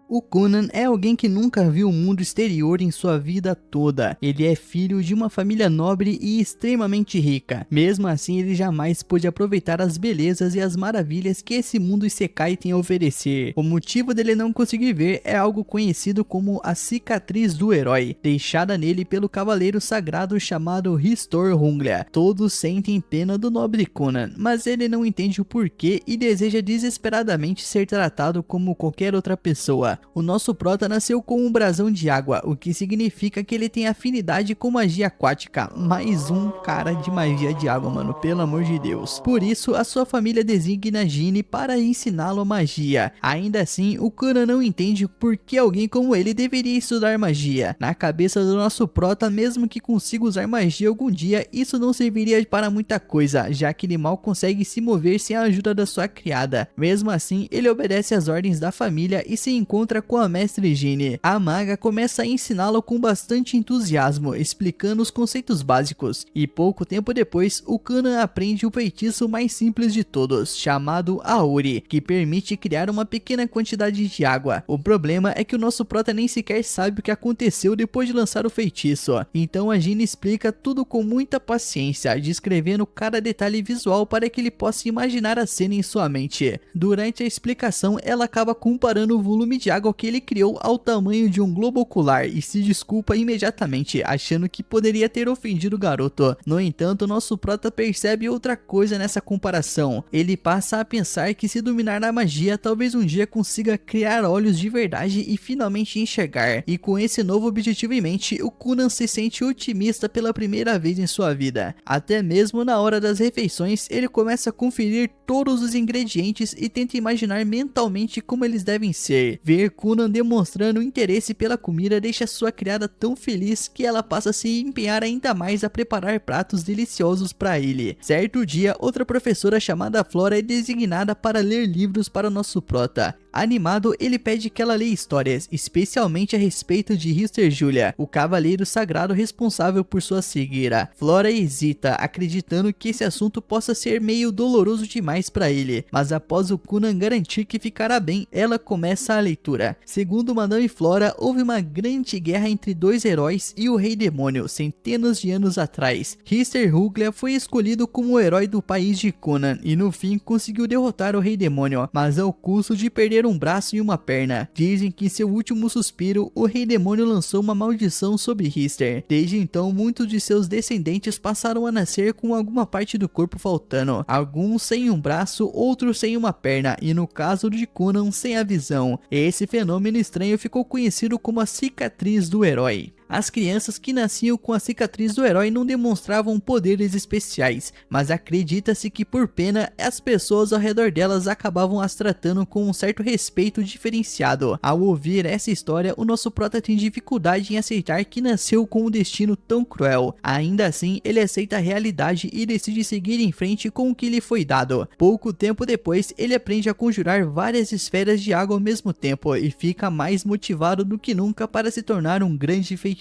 O Conan é alguém que nunca viu o mundo exterior em sua vida toda. Ele é filho de uma família nobre e extremamente rica. Mesmo assim, ele jamais pôde aproveitar as belezas e as maravilhas que esse mundo Isekai tem a oferecer. O motivo dele não conseguir ver é algo conhecido como a cicatriz do herói, deixada nele pelo cavaleiro sagrado chamado Ristor Hunglia. Todos sentem pena do nobre Conan, mas ele não entende o porquê e deseja desesperadamente ser tratado como qualquer outra pessoa. O nosso prota nasceu com um brasão de água, o que significa que ele tem afinidade com magia aquática. Mais um cara de magia de água, mano, pelo amor de Deus. Por isso, a sua família designa Gine para ensiná-lo a magia. Ainda assim, o Conan não entende por que alguém como ele deveria estudar magia. Na cabeça do nosso prota, mesmo que consiga usar magia algum dia, isso não serviria para muita coisa, já que ele mal consegue se mover sem a ajuda da sua criada. Mesmo assim, ele obedece às ordens da família e se encontra com a mestre Gine. A maga começa a ensiná-lo com bastante entusiasmo, explicando os conceitos básicos. E pouco tempo depois, o Conan aprende o feitiço mais simples de todos, chamado Auri, que permite criar uma pequena quantidade de água. O problema é que o nosso prota nem sequer sabe o que aconteceu depois de lançar o feitiço. Então a Gine explica tudo com muita paciência, descrevendo cada detalhe visual para que ele possa imaginar a cena em sua mente. Durante a explicação, ela acaba comparando o volume de água que ele criou ao tamanho de um globo ocular e se desculpa imediatamente, achando que poderia ter ofendido o garoto. No entanto, nosso prota percebe outra coisa nessa comparação. Ele passa a pensar que se dominar a magia, talvez um dia consiga criar olhos de verdade e finalmente enxergar. E com esse novo objetivo em mente, o Conan se sente otimista pela primeira vez em sua vida. Até mesmo na hora das refeições, ele começa a conferir todos os ingredientes e tenta imaginar mentalmente como eles devem ser. Ver Conan demonstrando interesse pela comida deixa sua criada tão feliz que ela passa a se empenhar ainda mais a preparar pratos deliciosos para ele. Certo dia, outra professora chamada Flora é designada para ler livros para o nosso prota. Animado, ele pede que ela leia histórias, especialmente a respeito de Ristor Julia, o cavaleiro sagrado responsável por sua cegueira. Flora hesita, acreditando que esse assunto possa ser meio doloroso demais para ele, mas após o Conan garantir que ficará bem, ela começa a leitura. Segundo Madame Flora, houve uma grande guerra entre dois heróis e o Rei Demônio, centenas de anos atrás. Ristor Huglia foi escolhido como o herói do país de Conan, e no fim conseguiu derrotar o Rei Demônio, mas ao custo de perder um braço e uma perna. Dizem que em seu último suspiro, o Rei Demônio lançou uma maldição sobre Ristor. Desde então, muitos de seus descendentes passaram a nascer com alguma parte do corpo faltando. Alguns sem um braço, outros sem uma perna, e no caso de Conan, sem a visão. Esse fenômeno estranho ficou conhecido como a cicatriz do herói. As crianças que nasciam com a cicatriz do herói não demonstravam poderes especiais, mas acredita-se que por pena, as pessoas ao redor delas acabavam as tratando com um certo respeito diferenciado. Ao ouvir essa história, o nosso prota tem dificuldade em aceitar que nasceu com um destino tão cruel. Ainda assim, ele aceita a realidade e decide seguir em frente com o que lhe foi dado. Pouco tempo depois, ele aprende a conjurar várias esferas de água ao mesmo tempo e fica mais motivado do que nunca para se tornar um grande feiticeiro.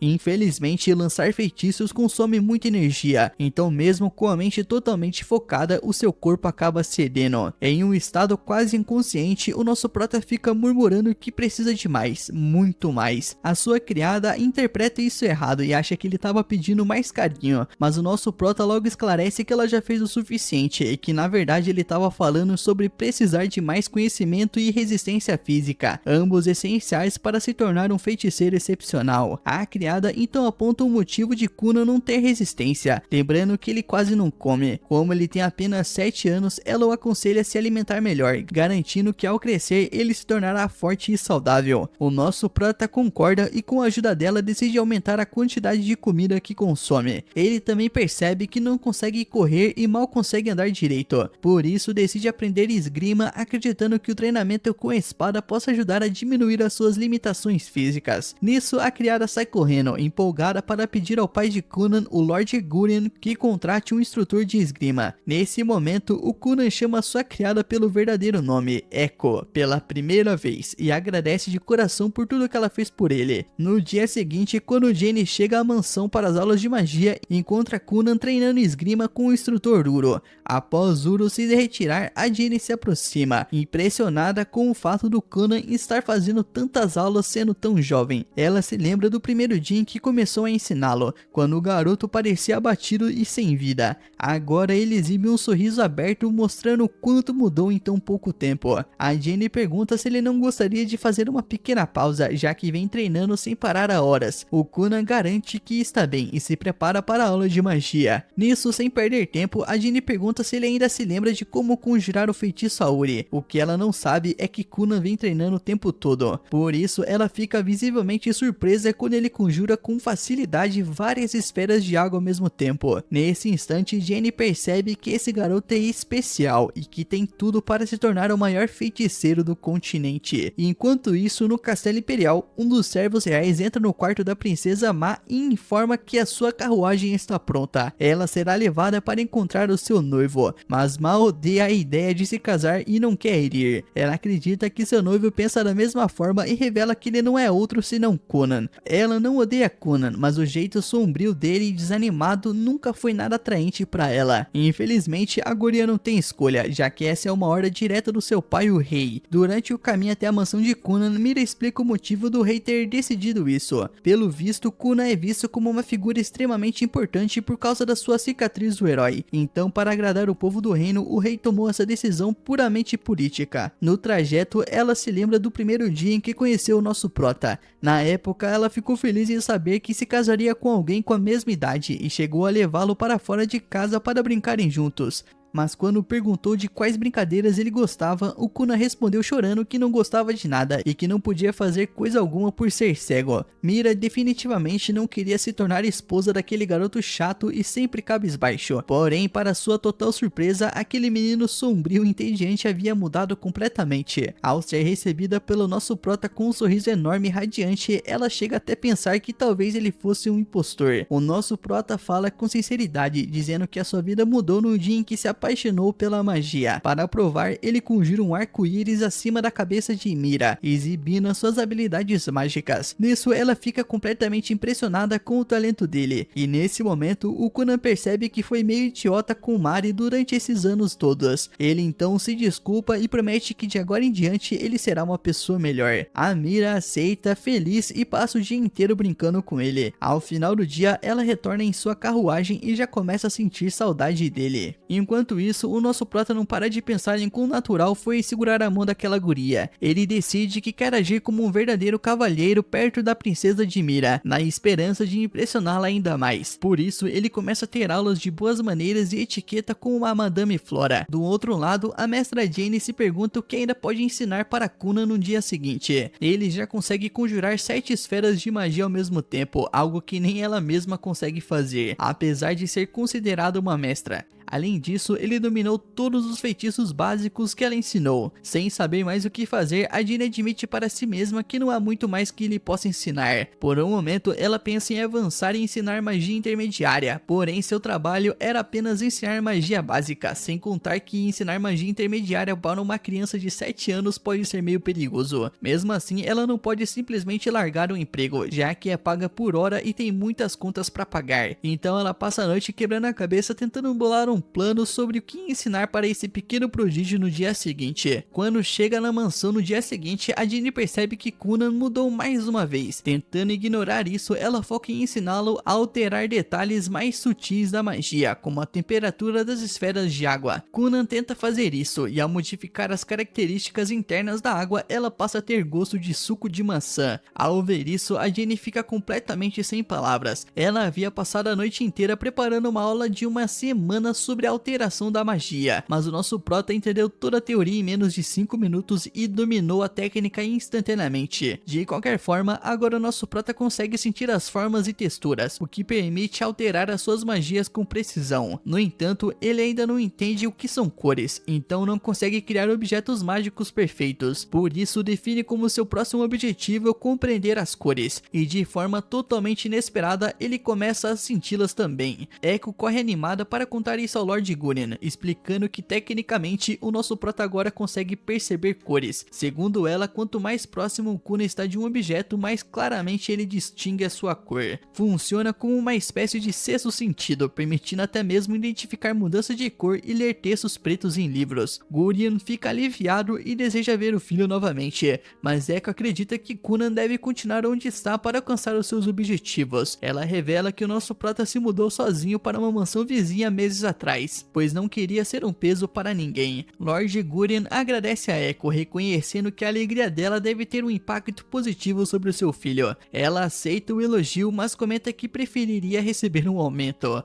Infelizmente, lançar feitiços consome muita energia, então mesmo com a mente totalmente focada, o seu corpo acaba cedendo. Em um estado quase inconsciente, o nosso prota fica murmurando que precisa de mais, muito mais. A sua criada interpreta isso errado e acha que ele estava pedindo mais carinho, mas o nosso prota logo esclarece que ela já fez o suficiente e que na verdade ele estava falando sobre precisar de mais conhecimento e resistência física, ambos essenciais para se tornar um feiticeiro excepcional. A criada então aponta o motivo de Conan não ter resistência, lembrando que ele quase não come. Como ele tem apenas 7 anos, ela o aconselha a se alimentar melhor, garantindo que ao crescer ele se tornará forte e saudável. O nosso prota concorda e com a ajuda dela decide aumentar a quantidade de comida que consome. Ele também percebe que não consegue correr e mal consegue andar direito, por isso decide aprender esgrima, acreditando que o treinamento com a espada possa ajudar a diminuir as suas limitações físicas. Nisso, a criada Yara sai correndo, empolgada para pedir ao pai de Conan, o Lord Gurion, que contrate um instrutor de esgrima. Nesse momento, o Conan chama sua criada pelo verdadeiro nome, Echo, pela primeira vez, e agradece de coração por tudo que ela fez por ele. No dia seguinte, quando Jenny chega à mansão para as aulas de magia, encontra Conan treinando esgrima com o instrutor Uro. Após Uro se retirar, a Jenny se aproxima, impressionada com o fato do Conan estar fazendo tantas aulas sendo tão jovem. Ela se lembra do primeiro dia em que começou a ensiná-lo, quando o garoto parecia abatido e sem vida. Agora ele exibe um sorriso aberto, mostrando o quanto mudou em tão pouco tempo. A Jenny pergunta se ele não gostaria de fazer uma pequena pausa, já que vem treinando sem parar há horas. O Conan garante que está bem e se prepara para a aula de magia. Nisso, sem perder tempo, a Jenny pergunta se ele ainda se lembra de como conjurar o feitiço Auri. O que ela não sabe é que Conan vem treinando o tempo todo. Por isso, ela fica visivelmente surpresa quando ele conjura com facilidade várias esferas de água ao mesmo tempo. Nesse instante, Jenny percebe que esse garoto é especial e que tem tudo para se tornar o maior feiticeiro do continente. Enquanto isso, no Castelo Imperial, um dos servos reais entra no quarto da princesa Ma e informa que a sua carruagem está pronta. Ela será levada para encontrar o seu noivo, mas Ma odeia a ideia de se casar e não quer ir. Ela acredita que seu noivo pensa da mesma forma e revela que ele não é outro senão Conan. Ela não odeia Conan, mas o jeito sombrio dele e desanimado nunca foi nada atraente para ela. Infelizmente, a guria não tem escolha, já que essa é uma ordem direta do seu pai, o rei. Durante o caminho até a mansão de Conan, Mira explica o motivo do rei ter decidido isso. Pelo visto, Conan é visto como uma figura extremamente importante por causa da sua cicatriz do herói. Então, para agradar o povo do reino, o rei tomou essa decisão puramente política. No trajeto, ela se lembra do primeiro dia em que conheceu o nosso prota. Na época, ela ficou feliz em saber que se casaria com alguém com a mesma idade e chegou a levá-lo para fora de casa para brincarem juntos. Mas quando perguntou de quais brincadeiras ele gostava, o Conan respondeu chorando que não gostava de nada e que não podia fazer coisa alguma por ser cego. Mira definitivamente não queria se tornar esposa daquele garoto chato e sempre cabisbaixo. Porém, para sua total surpresa, aquele menino sombrio e inteligente havia mudado completamente. Ao ser recebida pelo nosso prota com um sorriso enorme e radiante, ela chega até pensar que talvez ele fosse um impostor. O nosso prota fala com sinceridade, dizendo que a sua vida mudou no dia em que se apaixonou pela magia. Para provar, ele conjura um arco-íris acima da cabeça de Mira, exibindo as suas habilidades mágicas. Nisso, ela fica completamente impressionada com o talento dele, e nesse momento, o Conan percebe que foi meio idiota com Mari durante esses anos todos. Ele então se desculpa e promete que de agora em diante ele será uma pessoa melhor. A Mira aceita, feliz, e passa o dia inteiro brincando com ele. Ao final do dia, ela retorna em sua carruagem e já começa a sentir saudade dele. Enquanto isso, o nosso prota não para de pensar em quão natural foi segurar a mão daquela guria. Ele decide que quer agir como um verdadeiro cavalheiro perto da princesa de Mira, na esperança de impressioná-la ainda mais. Por isso, ele começa a ter aulas de boas maneiras e etiqueta com a Madame Flora. Do outro lado, a mestra Jenny se pergunta o que ainda pode ensinar para Conan no dia seguinte. Ele já consegue conjurar 7 esferas de magia ao mesmo tempo, algo que nem ela mesma consegue fazer, apesar de ser considerada uma mestra. Além disso, ele dominou todos os feitiços básicos que ela ensinou. Sem saber mais o que fazer, a Jenny admite para si mesma que não há muito mais que ele possa ensinar. Por um momento, ela pensa em avançar e ensinar magia intermediária, porém seu trabalho era apenas ensinar magia básica, sem contar que ensinar magia intermediária para uma criança de 7 anos pode ser meio perigoso. Mesmo assim, ela não pode simplesmente largar o emprego, já que é paga por hora e tem muitas contas para pagar. Então ela passa a noite quebrando a cabeça tentando bolar um plano sobre o que ensinar para esse pequeno prodígio no dia seguinte. Quando chega na mansão no dia seguinte, a Jenny percebe que Conan mudou mais uma vez. Tentando ignorar isso, ela foca em ensiná-lo a alterar detalhes mais sutis da magia, como a temperatura das esferas de água. Conan tenta fazer isso, e ao modificar as características internas da água, ela passa a ter gosto de suco de maçã. Ao ver isso, a Jenny fica completamente sem palavras. Ela havia passado a noite inteira preparando uma aula de uma semana sobre a alteração da magia, mas o nosso prota entendeu toda a teoria em menos de 5 minutos e dominou a técnica instantaneamente. De qualquer forma, agora o nosso prota consegue sentir as formas e texturas, o que permite alterar as suas magias com precisão. No entanto, ele ainda não entende o que são cores, então não consegue criar objetos mágicos perfeitos. Por isso, define como seu próximo objetivo compreender as cores, e de forma totalmente inesperada, ele começa a senti-las também. Echo corre animada para contar isso ao Lord Gurion, explicando que tecnicamente o nosso prota agora consegue perceber cores. Segundo ela, quanto mais próximo o Kuna está de um objeto, mais claramente ele distingue a sua cor. Funciona como uma espécie de sexto sentido, permitindo até mesmo identificar mudança de cor e ler textos pretos em livros. Gurion fica aliviado e deseja ver o filho novamente, mas Echo acredita que Kuna deve continuar onde está para alcançar os seus objetivos. Ela revela que o nosso prota se mudou sozinho para uma mansão vizinha meses atrás, pois não queria ser um peso para ninguém. Lord Gurion agradece a Echo, reconhecendo que a alegria dela deve ter um impacto positivo sobre o seu filho. Ela aceita o elogio, mas comenta que preferiria receber um aumento.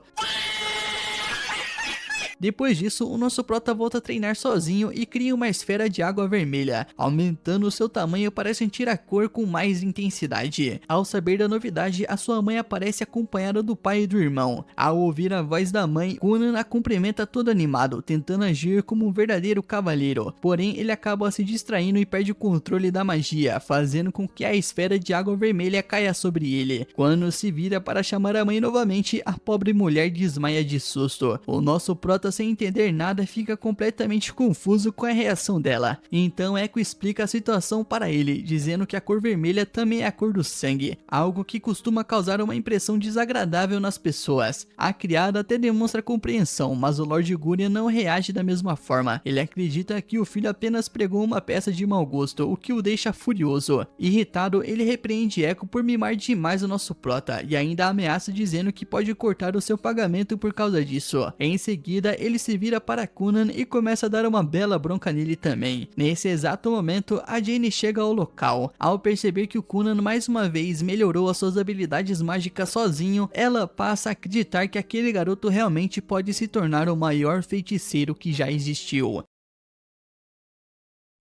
Depois disso, o nosso prota volta a treinar sozinho e cria uma esfera de água vermelha, aumentando seu tamanho para sentir a cor com mais intensidade. Ao saber da novidade, a sua mãe aparece acompanhada do pai e do irmão. Ao ouvir a voz da mãe, Kuna a cumprimenta todo animado, tentando agir como um verdadeiro cavaleiro. Porém, ele acaba se distraindo e perde o controle da magia, fazendo com que a esfera de água vermelha caia sobre ele. Quando se vira para chamar a mãe novamente, a pobre mulher desmaia de susto. O nosso prota, sem entender nada, fica completamente confuso com a reação dela. Então Echo explica a situação para ele, dizendo que a cor vermelha também é a cor do sangue, algo que costuma causar uma impressão desagradável nas pessoas. A criada até demonstra compreensão, mas o Lord Gurion não reage da mesma forma. Ele acredita que o filho apenas pregou uma peça de mau gosto, o que o deixa furioso. Irritado, ele repreende Echo por mimar demais o nosso prota e ainda ameaça, dizendo que pode cortar o seu pagamento por causa disso. Em seguida, ele se vira para Kuna e começa a dar uma bela bronca nele também. Nesse exato momento, a Jane chega ao local. Ao perceber que o Kuna mais uma vez melhorou as suas habilidades mágicas sozinho, ela passa a acreditar que aquele garoto realmente pode se tornar o maior feiticeiro que já existiu.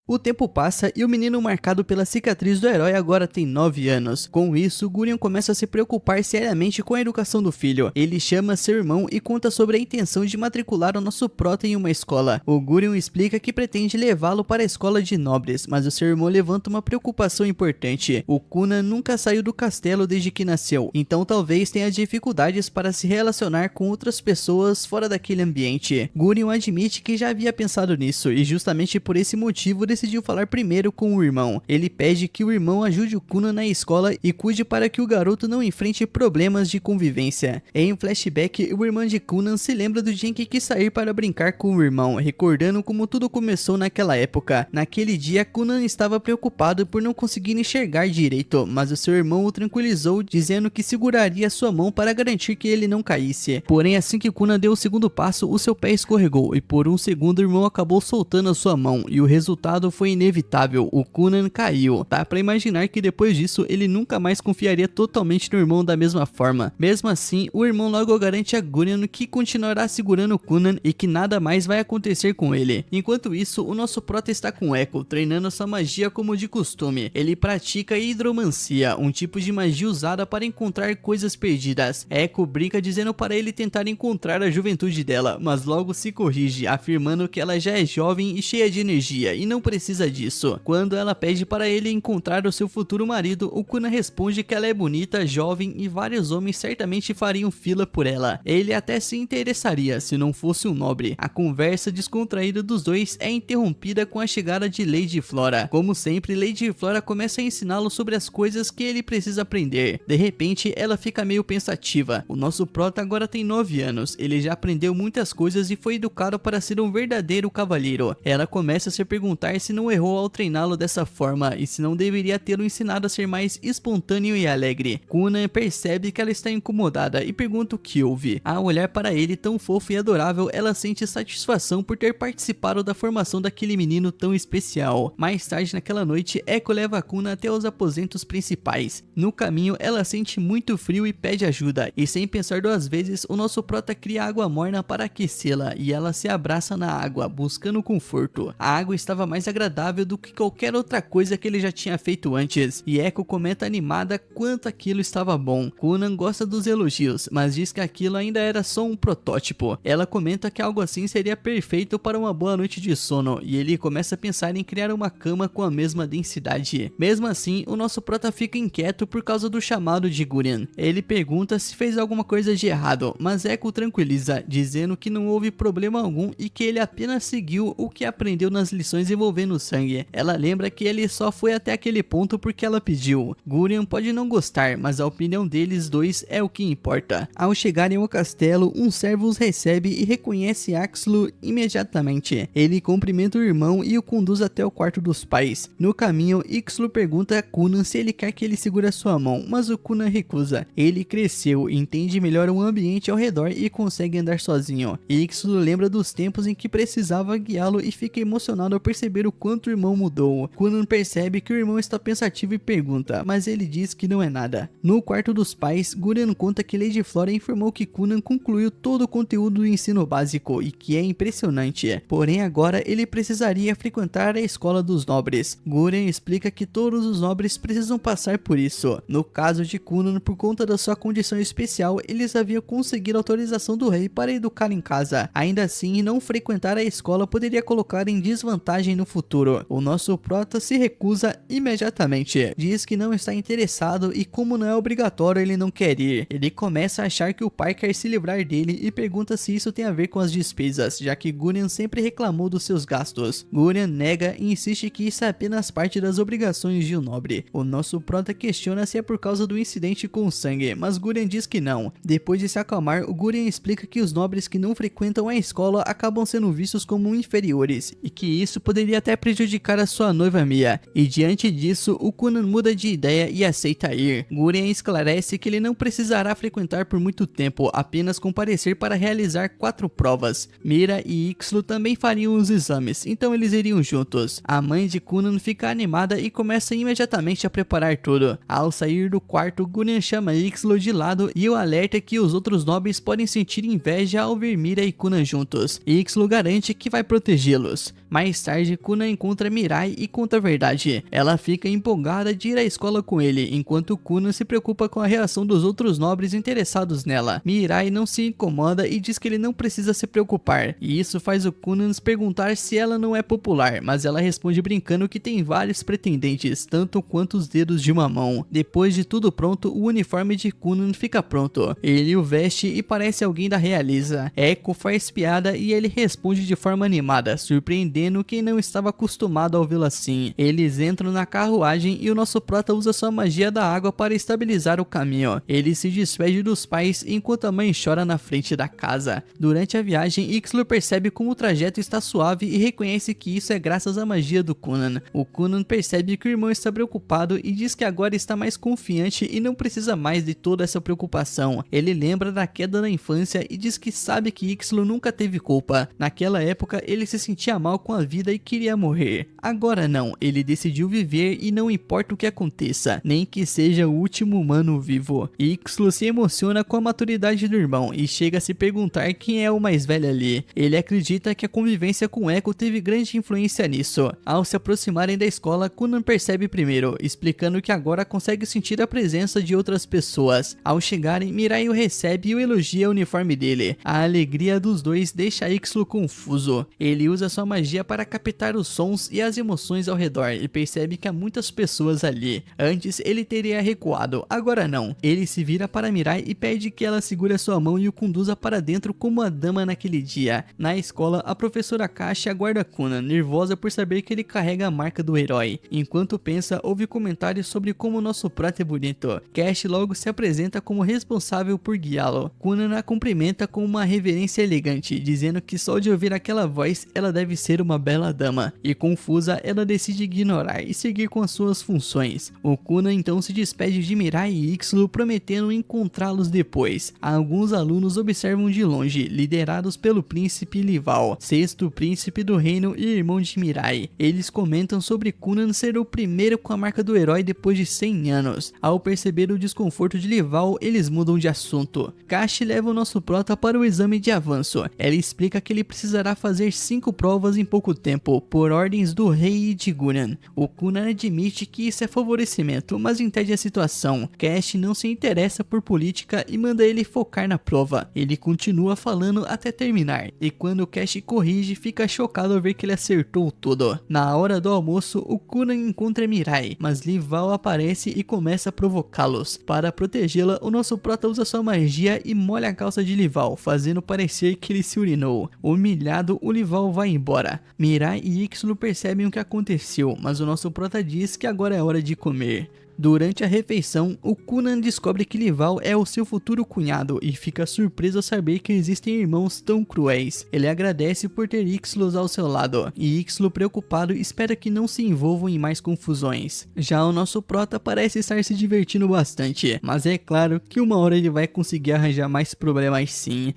O tempo passa e o menino marcado pela cicatriz do herói agora tem 9 anos. Com isso, Gurion começa a se preocupar seriamente com a educação do filho. Ele chama seu irmão e conta sobre a intenção de matricular o nosso prota em uma escola. O Gurion explica que pretende levá-lo para a escola de nobres, mas o seu irmão levanta uma preocupação importante. O Kuna nunca saiu do castelo desde que nasceu, então talvez tenha dificuldades para se relacionar com outras pessoas fora daquele ambiente. Gurion admite que já havia pensado nisso e justamente por esse motivo decidiu falar primeiro com o irmão. Ele pede que o irmão ajude o Kuna na escola e cuide para que o garoto não enfrente problemas de convivência. Em um flashback, o irmão de Kuna se lembra do dia em que quis sair para brincar com o irmão, recordando como tudo começou naquela época. Naquele dia, Kuna estava preocupado por não conseguir enxergar direito, mas o seu irmão o tranquilizou, dizendo que seguraria sua mão para garantir que ele não caísse. Porém, assim que Kuna deu o segundo passo, o seu pé escorregou e por um segundo o irmão acabou soltando a sua mão, e o resultado foi inevitável, o Kuna caiu. Dá pra imaginar que depois disso ele nunca mais confiaria totalmente no irmão da mesma forma. Mesmo assim, o irmão logo garante a Gurion que continuará segurando o Kuna e que nada mais vai acontecer com ele. Enquanto isso, o nosso prota está com Echo, treinando sua magia como de costume. Ele pratica hidromancia, um tipo de magia usada para encontrar coisas perdidas. Echo brinca dizendo para ele tentar encontrar a juventude dela, mas logo se corrige, afirmando que ela já é jovem e cheia de energia e não precisa disso. Quando ela pede para ele encontrar o seu futuro marido, o Kuna responde que ela é bonita, jovem e vários homens certamente fariam fila por ela. Ele até se interessaria se não fosse um nobre. A conversa descontraída dos dois é interrompida com a chegada de Lady Flora. Como sempre, Lady Flora começa a ensiná-lo sobre as coisas que ele precisa aprender. De repente, ela fica meio pensativa. O nosso prota agora tem 9 anos. Ele já aprendeu muitas coisas e foi educado para ser um verdadeiro cavalheiro. Ela começa a se perguntar se não errou ao treiná-lo dessa forma e se não deveria tê-lo ensinado a ser mais espontâneo e alegre. Kunan percebe que ela está incomodada e pergunta o que houve. Ao olhar para ele tão fofo e adorável, ela sente satisfação por ter participado da formação daquele menino tão especial. Mais tarde naquela noite, Echo leva Kunan até os aposentos principais. No caminho, ela sente muito frio e pede ajuda, e sem pensar duas vezes, o nosso prota cria água morna para aquecê-la e ela se abraça na água, buscando conforto. A água estava mais agradável do que qualquer outra coisa que ele já tinha feito antes, e Echo comenta animada quanto aquilo estava bom. Kunan gosta dos elogios, mas diz que aquilo ainda era só um protótipo. Ela comenta que algo assim seria perfeito para uma boa noite de sono, e ele começa a pensar em criar uma cama com a mesma densidade. Mesmo assim, o nosso prota fica inquieto por causa do chamado de Gurian. Ele pergunta se fez alguma coisa de errado, mas Echo tranquiliza, dizendo que não houve problema algum e que ele apenas seguiu o que aprendeu nas lições envolvendo sangue. Ela lembra que ele só foi até aquele ponto porque ela pediu. Gurian pode não gostar, mas a opinião deles dois é o que importa. Ao chegarem ao castelo, um servo os recebe e reconhece Axlo imediatamente. Ele cumprimenta o irmão e o conduz até o quarto dos pais. No caminho, Ixlo pergunta a Kunan se ele quer que ele segure a sua mão, mas o Kunan recusa. Ele cresceu, entende melhor o ambiente ao redor e consegue andar sozinho. Ixlo lembra dos tempos em que precisava guiá-lo e fica emocionado ao perceber o quanto o irmão mudou. Kunan percebe que o irmão está pensativo e pergunta, mas ele diz que não é nada. No quarto dos pais, Gurian conta que Lady Flora informou que Kunan concluiu todo o conteúdo do ensino básico e que é impressionante. Porém agora ele precisaria frequentar a escola dos nobres. Gurian explica que todos os nobres precisam passar por isso. No caso de Kunan, por conta da sua condição especial, eles haviam conseguido autorização do rei para educar em casa. Ainda assim, não frequentar a escola poderia colocar em desvantagem no futuro. O nosso prota se recusa imediatamente. Diz que não está interessado e como não é obrigatório, ele não quer ir. Ele começa a achar que o pai quer se livrar dele e pergunta se isso tem a ver com as despesas, já que Gurian sempre reclamou dos seus gastos. Gurian nega e insiste que isso é apenas parte das obrigações de um nobre. O nosso prota questiona se é por causa do incidente com o sangue, mas Gurian diz que não. Depois de se acalmar, o Gurian explica que os nobres que não frequentam a escola acabam sendo vistos como inferiores, e que isso poderia até prejudicar a sua noiva Mia. E diante disso, o Kunan muda de ideia e aceita ir. Gurian esclarece que ele não precisará frequentar por muito tempo, apenas comparecer para realizar 4 provas. Mira e Ixlo também fariam os exames, então eles iriam juntos. A mãe de Kunan fica animada e começa imediatamente a preparar tudo. Ao sair do quarto, Gurian chama Ixlo de lado e o alerta que os outros nobres podem sentir inveja ao ver Mira e Kunan juntos. Ixlo garante que vai protegê-los. Mais tarde, Kunan encontra Mirai e conta a verdade. Ela fica empolgada de ir à escola com ele, enquanto Kunan se preocupa com a reação dos outros nobres interessados nela. Mirai não se incomoda e diz que ele não precisa se preocupar, e isso faz o Kunan se perguntar se ela não é popular, mas ela responde brincando que tem vários pretendentes, tanto quanto os dedos de uma mão. Depois de tudo pronto, o uniforme de Kunan fica pronto. Ele o veste e parece alguém da realeza. Echo faz piada e ele responde de forma animada, surpreendendo quem não estava acostumado a ouvi-lo assim. Eles entram na carruagem e o nosso prota usa sua magia da água para estabilizar o caminho. Ele se despede dos pais enquanto a mãe chora na frente da casa. Durante a viagem, Ixlo percebe como o trajeto está suave e reconhece que isso é graças à magia do Kunan. O Kunan percebe que o irmão está preocupado e diz que agora está mais confiante e não precisa mais de toda essa preocupação. Ele lembra da queda na infância e diz que sabe que Ixlo nunca teve culpa. Naquela época, ele se sentia mal com a vida e queria morrer. Agora não, ele decidiu viver e não importa o que aconteça, nem que seja o último humano vivo. Ixlo se emociona com a maturidade do irmão e chega a se perguntar quem é o mais velho ali. Ele acredita que a convivência com Echo teve grande influência nisso. Ao se aproximarem da escola, Kunan percebe primeiro, explicando que agora consegue sentir a presença de outras pessoas. Ao chegarem, Mirai o recebe e o elogia o uniforme dele. A alegria dos dois deixa Ixlo confuso. Ele usa sua magia para captar os sons e as emoções ao redor e percebe que há muitas pessoas ali. Antes ele teria recuado, agora não. Ele se vira para Mirai e pede que ela segure a sua mão e o conduza para dentro como a dama naquele dia. Na escola, a professora Kashi aguarda Kunan, nervosa por saber que ele carrega a marca do herói. Enquanto pensa, ouve comentários sobre como nosso prato é bonito. Kashi logo se apresenta como responsável por guiá-lo. Kunan a cumprimenta com uma reverência elegante, dizendo que só de ouvir aquela voz, ela deve ser uma bela dama, e confusa ela decide ignorar e seguir com as suas funções. O Kuna então se despede de Mirai e Ixlo, prometendo encontrá-los depois. Alguns alunos observam de longe, liderados pelo príncipe Lival, sexto príncipe do reino e irmão de Mirai. Eles comentam sobre Kuna ser o primeiro com a marca do herói depois de 100 anos. Ao perceber o desconforto de Lival, eles mudam de assunto. Kashi leva o nosso prota para o exame de avanço. Ela explica que ele precisará fazer 5 provas em pouco tempo, por ordens do rei e de Gunan. O Kuna admite que isso é favorecimento, mas entende a situação. Cash não se interessa por política e manda ele focar na prova. Ele continua falando até terminar, e quando Cash corrige, fica chocado ao ver que ele acertou tudo. Na hora do almoço, o Kuna encontra Mirai, mas Lival aparece e começa a provocá-los. Para protegê-la, o nosso prota usa sua magia e molha a calça de Lival, fazendo parecer que ele se urinou. Humilhado, o Lival vai embora. Mirai e Ixlo percebem o que aconteceu, mas o nosso prota diz que agora é hora de comer. Durante a refeição, o Kuna descobre que Lival é o seu futuro cunhado e fica surpreso ao saber que existem irmãos tão cruéis. Ele agradece por ter Ixlo ao seu lado, e Ixlo, preocupado, espera que não se envolvam em mais confusões. Já o nosso prota parece estar se divertindo bastante, mas é claro que uma hora ele vai conseguir arranjar mais problemas sim.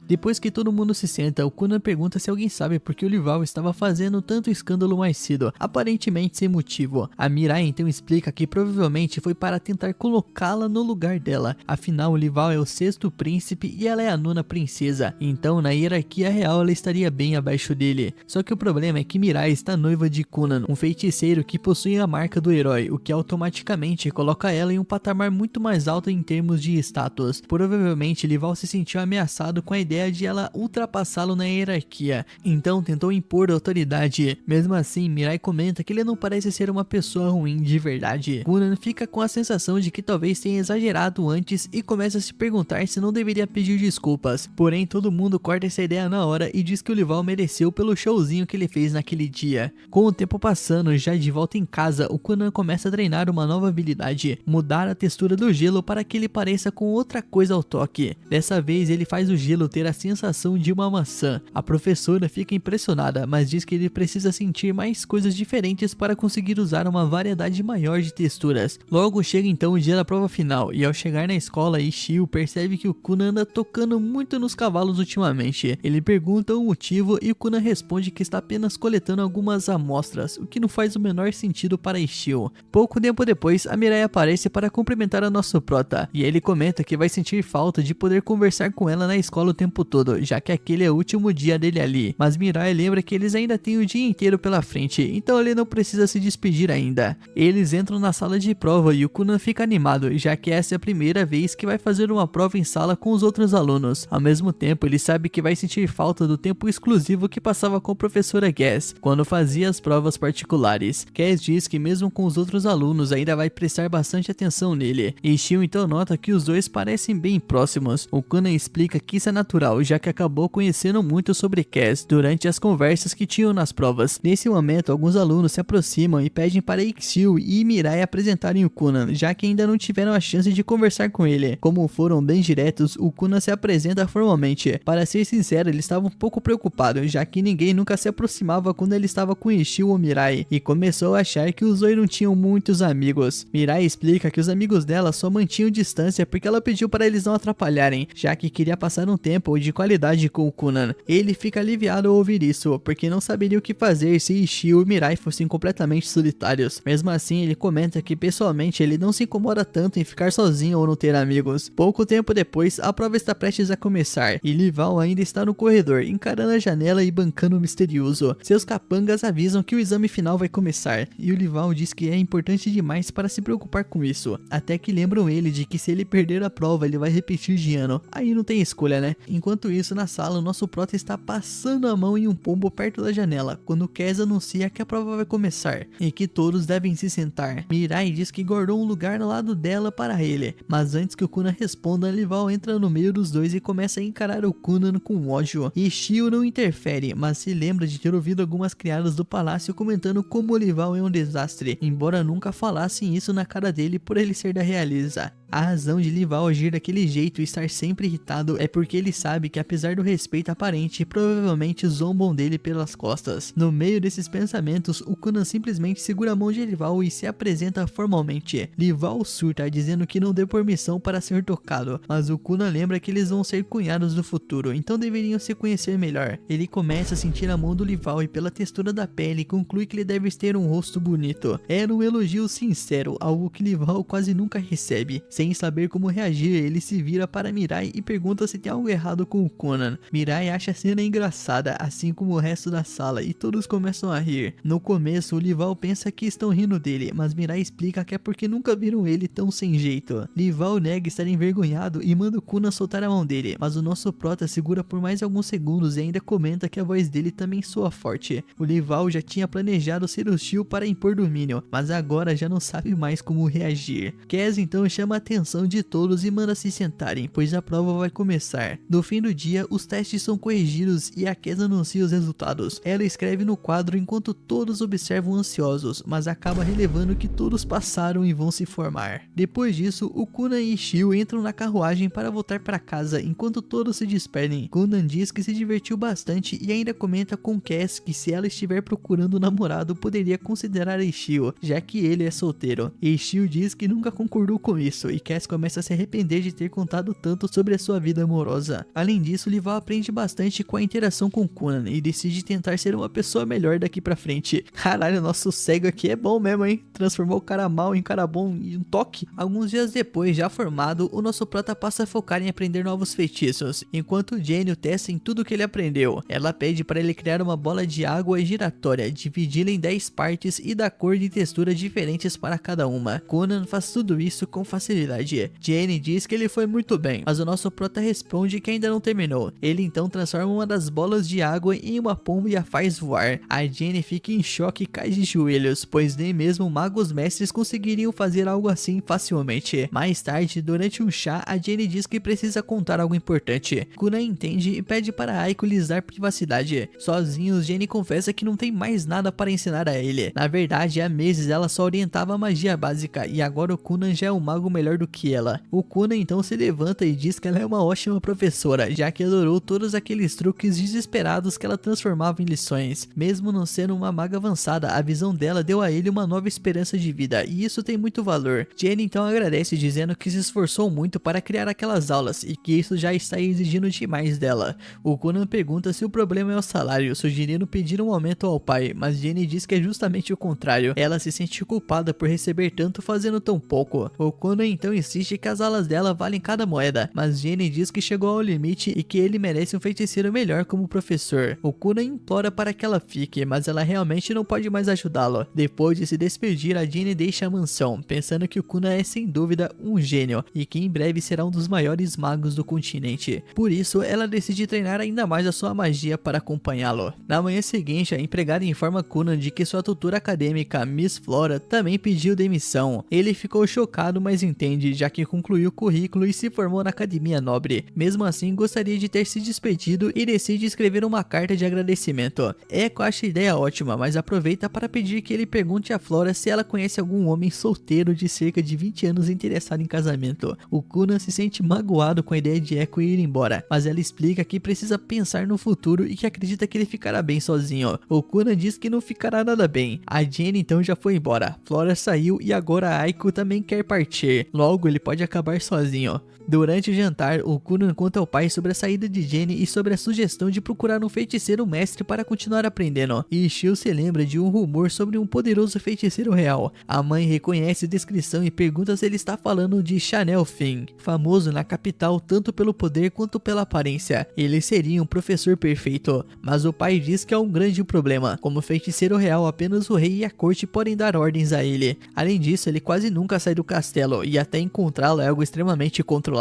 Depois que todo mundo se senta, o Kuna pergunta se alguém sabe por que o Lival estava fazendo tanto escândalo mais cedo, aparentemente sem motivo. A Mirai então explica que provavelmente foi para tentar colocá-la no lugar dela, afinal o Lival é o sexto príncipe e ela é a nona princesa, então na hierarquia real ela estaria bem abaixo dele. Só que o problema é que Mirai está noiva de Kunan, um feiticeiro que possui a marca do herói, o que automaticamente coloca ela em um patamar muito mais alto em termos de status. Provavelmente Lival se sentiu ameaçado com a ideia de ela ultrapassá-lo na hierarquia, então tentou impor autoridade. Mesmo assim, Mirai comenta que ele não parece ser uma pessoa ruim de verdade. Kunan fica com a sensação de que talvez tenha exagerado antes e começa a se perguntar se não deveria pedir desculpas, porém todo mundo corta essa ideia na hora e diz que o Lival mereceu pelo showzinho que ele fez naquele dia. Com o tempo passando, já de volta em casa, o Kunan começa a treinar uma nova habilidade, mudar a textura do gelo para que ele pareça com outra coisa ao toque. Dessa vez ele faz o gelo ter a sensação de uma maçã. A professora fica impressionada, mas diz que ele precisa sentir mais coisas diferentes para conseguir usar uma variedade maior de texturas. Logo chega então o dia da prova final, e ao chegar na escola, Ishio percebe que o Kuna anda tocando muito nos cavalos ultimamente. Ele pergunta o motivo e o Kuna responde que está apenas coletando algumas amostras, o que não faz o menor sentido para Ishio. Pouco tempo depois, a Mirai aparece para cumprimentar a nosso prota, e ele comenta que vai sentir falta de poder conversar com ela na escola o tempo todo, já que aquele é o último dia dele ali. Mas Mirai lembra que eles ainda têm o dia inteiro pela frente, então ele não precisa se despedir ainda. Eles entram na sala de prova e o Kuna fica animado, já que essa é a primeira vez que vai fazer uma prova em sala com os outros alunos. Ao mesmo tempo, ele sabe que vai sentir falta do tempo exclusivo que passava com a professora Cass, quando fazia as provas particulares. Cass diz que mesmo com os outros alunos ainda vai prestar bastante atenção nele, e Shio então nota que os dois parecem bem próximos. O Kuna explica que isso é natural, já que acabou conhecendo muito sobre Cass durante as conversas que tinham nas provas. Nesse momento, alguns alunos se aproximam e pedem para Ixio e Mirai apresentarem o Kuna, já que ainda não tiveram a chance de conversar com ele. Como foram bem diretos, o Kuna se apresenta formalmente. Para ser sincero, ele estava um pouco preocupado, já que ninguém nunca se aproximava quando ele estava com Ishio ou Mirai, e começou a achar que os dois não tinham muitos amigos. Mirai explica que os amigos dela só mantinham distância porque ela pediu para eles não atrapalharem, já que queria passar um tempo de qualidade com o Kunan. Ele fica aliviado ao ouvir isso, porque não saberia o que fazer se Ishio e Mirai fossem completamente solitários. Mesmo assim, ele comenta que pessoalmente ele não se incomoda tanto em ficar sozinho ou não ter amigos. Pouco tempo depois, a prova está prestes a começar, e Lival ainda está no corredor, encarando a janela e bancando o misterioso. Seus capangas avisam que o exame final vai começar, e o Lival diz que é importante demais para se preocupar com isso, até que lembram ele de que se ele perder a prova, ele vai repetir de ano. Aí não tem escolha, né? Enquanto isso, na sala, o nosso prota está passando a mão em um pombo perto da janela, quando Cass anuncia que a prova vai começar, e que todos devem se sentar. Mirai diz que guardou um lugar ao lado dela para ele, mas antes que o Kuna responda, Lival entra no meio dos dois e começa a encarar o Kunan com ódio. Ishio não interfere, mas se lembra de ter ouvido algumas criadas do palácio comentando como o Lival é um desastre, embora nunca falassem isso na cara dele por ele ser da realeza. A razão de Lival agir daquele jeito e estar sempre irritado é porque ele sabe que, apesar do respeito aparente, provavelmente zombam dele pelas costas. No meio desses pensamentos, o Conan simplesmente segura a mão de Lival e se apresenta formalmente. Lival surta, dizendo que não deu permissão para ser tocado, mas o Conan lembra que eles vão ser cunhados no futuro, então deveriam se conhecer melhor. Ele começa a sentir a mão do Lival e, pela textura da pele, conclui que ele deve ter um rosto bonito. Era um elogio sincero, algo que Lival quase nunca recebe. Sem saber como reagir, ele se vira para Mirai e pergunta se tem algo errado com o Conan. Mirai acha a cena engraçada, assim como o resto da sala, e todos começam a rir. No começo, o Lival pensa que estão rindo dele, mas Mirai explica que é porque nunca viram ele tão sem jeito. Lival nega estar envergonhado e manda o Conan soltar a mão dele, mas o nosso prota segura por mais alguns segundos e ainda comenta que a voz dele também soa forte. O Lival já tinha planejado ser hostil para impor domínio, mas agora já não sabe mais como reagir. Cass então chama a atenção de todos e manda se sentarem, pois a prova vai começar. No fim do dia, os testes são corrigidos e a Cass anuncia os resultados. Ela escreve no quadro enquanto todos observam ansiosos, mas acaba relevando que todos passaram e vão se formar. Depois disso, o Conan e Shio entram na carruagem para voltar para casa, enquanto todos se despedem. Conan diz que se divertiu bastante e ainda comenta com Cass que, se ela estiver procurando um namorado, poderia considerar Shio, já que ele é solteiro. Shio diz que nunca concordou com isso, e Cass começa a se arrepender de ter contado tanto sobre a sua vida amorosa. Além disso, Lival aprende bastante com a interação com Conan e decide tentar ser uma pessoa melhor daqui pra frente. Caralho, nosso cego aqui é bom mesmo, hein? Transformou o cara mal em cara bom em um toque. Alguns dias depois, já formado, o nosso prota passa a focar em aprender novos feitiços, enquanto Genio testa em tudo que ele aprendeu. Ela pede para ele criar uma bola de água giratória, dividi-la em 10 partes e dar cor e textura diferentes para cada uma. Conan faz tudo isso com facilidade. Jenny diz que ele foi muito bem, mas o nosso prota responde que ainda não terminou. Ele então transforma uma das bolas de água em uma pomba e a faz voar. A Jenny fica em choque e cai de joelhos, pois nem mesmo magos mestres conseguiriam fazer algo assim facilmente. Mais tarde, durante um chá, a Jenny diz que precisa contar algo importante. Conan entende e pede para Aiko lhes dar privacidade. Sozinhos, Jenny confessa que não tem mais nada para ensinar a ele. Na verdade, há meses ela só orientava a magia básica, e agora o Conan já é um mago melhor do que ela. O Conan então se levanta e diz que ela é uma ótima professora, já que adorou todos aqueles truques desesperados que ela transformava em lições. Mesmo não sendo uma maga avançada, a visão dela deu a ele uma nova esperança de vida, e isso tem muito valor. Jenny então agradece, dizendo que se esforçou muito para criar aquelas aulas e que isso já está exigindo demais dela. O Conan pergunta se o problema é o salário, sugerindo pedir um aumento ao pai, mas Jenny diz que é justamente o contrário. Ela se sente culpada por receber tanto fazendo tão pouco. O Conan então insiste que as alas dela valem cada moeda, mas Jenny diz que chegou ao limite e que ele merece um feiticeiro melhor como professor. O Conan implora para que ela fique, mas ela realmente não pode mais ajudá-lo. Depois de se despedir, a Jenny deixa a mansão, pensando que o Conan é sem dúvida um gênio e que em breve será um dos maiores magos do continente. Por isso, ela decide treinar ainda mais a sua magia para acompanhá-lo. Na manhã seguinte, a empregada informa Conan de que sua tutora acadêmica, Miss Flora, também pediu demissão. Ele ficou chocado, mas entende, já que concluiu o currículo e se formou na academia nobre. Mesmo assim, gostaria de ter se despedido e decide escrever uma carta de agradecimento. Echo acha a ideia ótima, mas aproveita para pedir que ele pergunte a Flora se ela conhece algum homem solteiro de cerca de 20 anos interessado em casamento. O Conan se sente magoado com a ideia de Echo ir embora, mas ela explica que precisa pensar no futuro e que acredita que ele ficará bem sozinho. O Conan diz que não ficará nada bem. A Jenny então já foi embora. Flora saiu e agora a Aiko também quer partir. Logo, ele pode acabar sozinho. Durante o jantar, o Conan conta ao pai sobre a saída de Jenny e sobre a sugestão de procurar um feiticeiro mestre para continuar aprendendo. E Shio se lembra de um rumor sobre um poderoso feiticeiro real. A mãe reconhece a descrição e pergunta se ele está falando de Chanel Finn, famoso na capital tanto pelo poder quanto pela aparência. Ele seria um professor perfeito, mas o pai diz que há um grande problema. Como feiticeiro real, apenas o rei e a corte podem dar ordens a ele. Além disso, ele quase nunca sai do castelo e até encontrá-lo é algo extremamente controlado.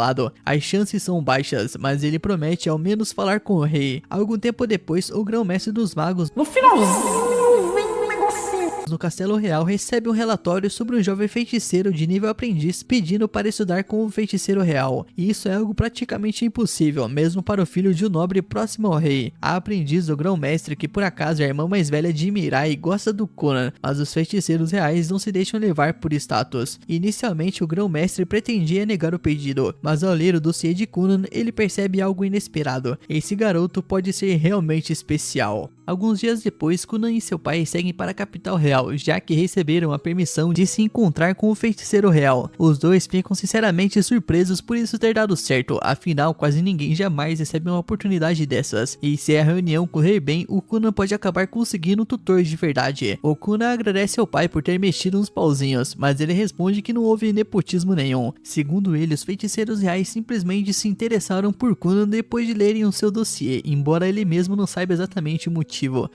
As chances são baixas, mas ele promete ao menos falar com o rei. Algum tempo depois, o grão-mestre dos magos, no finalzinho no Castelo Real recebe um relatório sobre um jovem feiticeiro de nível aprendiz pedindo para estudar com o feiticeiro real. E isso é algo praticamente impossível, mesmo para o filho de um nobre próximo ao rei. A aprendiz do grão-mestre, que por acaso é a irmã mais velha de Mirai, gosta do Conan, mas os feiticeiros reais não se deixam levar por status. Inicialmente o grão-mestre pretendia negar o pedido, mas ao ler o dossiê de Conan, ele percebe algo inesperado. Esse garoto pode ser realmente especial. Alguns dias depois, Conan e seu pai seguem para a capital real, já que receberam a permissão de se encontrar com o feiticeiro real. Os dois ficam sinceramente surpresos por isso ter dado certo, afinal quase ninguém jamais recebe uma oportunidade dessas. E se a reunião correr bem, o Conan pode acabar conseguindo um tutor de verdade. O Conan agradece ao pai por ter mexido uns pauzinhos, mas ele responde que não houve nepotismo nenhum. Segundo ele, os feiticeiros reais simplesmente se interessaram por Conan depois de lerem o seu dossiê, embora ele mesmo não saiba exatamente o motivo.